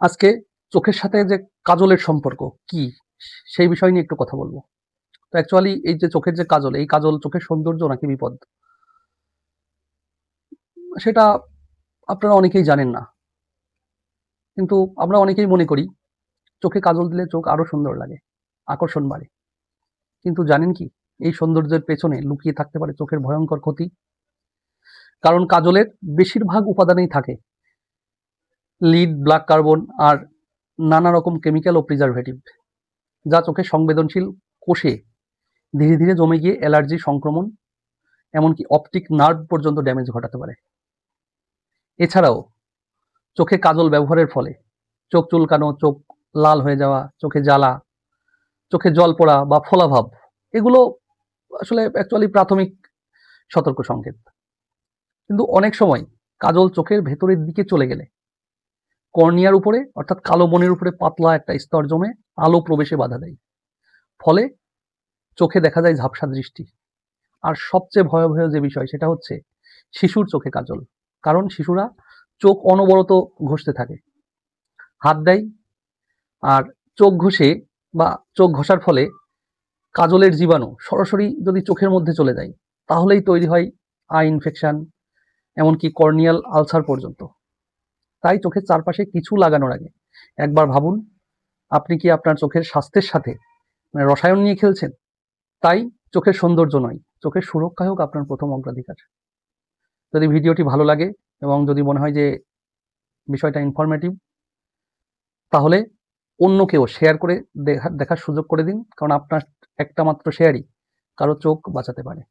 আজকে চোখের সাথে যে কাজলের সম্পর্ক কি, সেই বিষয় নিয়ে একটু কথা বলব। তো অ্যাকচুয়ালি এই যে চোখের যে কাজল, এই কাজল চোখের সৌন্দর্য নাকি বিপদ? সেটা আপনারা অনেকেই জানেন না। কিন্তু আমরা অনেকেই মনে করি চোখে কাজল দিলে চোখ আরো সুন্দর লাগে, আকর্ষণ বাড়ে। কিন্তু জানেন কি? এই সৌন্দর্যের পেছনে লুকিয়ে থাকতে পারে চোখের ভয়ঙ্কর ক্ষতি। কারণ কাজলের বেশিরভাগ উপাদানেই থাকে লিড, ব্ল্যাক কার্বন আর নানা রকম কেমিক্যাল ও প্রিজারভেটিভ, যা চোখের সংবেদনশীল কোষে ধীরে ধীরে জমে গিয়ে অ্যালার্জি, সংক্রমণ, এমনকি অপটিক নার্ভ পর্যন্ত ড্যামেজ ঘটাতে পারে। এছাড়াও চোখে কাজল ব্যবহারের ফলে চোখ চুলকানো, চোখ লাল হয়ে যাওয়া, চোখে জ্বালা, চোখে জল পড়া বা ফোলাভাব, এগুলো আসলে অ্যাকচুয়ালি প্রাথমিক সতর্ক সংকেত। কিন্তু অনেক সময় কাজল চোখের ভেতরের দিকে চলে গেলে কর্নিয়ার উপরে অর্থাৎ কালো বনের উপরে পাতলা একটা স্তর জমে আলো প্রবেশে বাধা দেয়। ফলে চোখে দেখা যায় ঝাপসা দৃষ্টি। আর সবচেয়ে ভয়াবহ যে বিষয় সেটা হচ্ছে শিশুর চোখে কাজল। কারণ শিশুরা চোখ অনবরত ঘষতে থাকে, হাত দেয়, আর চোখ ঘষে বা চোখ ঘষার ফলে কাজলের জীবাণু সরাসরি যদি চোখের মধ্যে চলে যায় তাহলেই তৈরি হয় আই ইনফেকশন, এমনকি কর্নিয়াল আলসার পর্যন্ত। তাই চোখের চারপাশে কিছু লাগানোর আগে একবার ভাবুন আপনি কি আপনার চোখের স্বাস্থ্যের সাথে রসায়ন নিয়ে খেলছেন। তাই চোখের সৌন্দর্য নয়, চোখের সুরক্ষাই হোক আপনার প্রথম অগ্রাধিকার। যদি ভিডিওটি ভালো লাগে এবং যদি মনে হয় যে বিষয়টা ইনফরমেটিভ, তাহলে অন্যকেও শেয়ার করে দেখার সুযোগ করে দিন। কারণ আপনার একটা মাত্র শেয়ারই কারো চোখ বাঁচাতে পারে।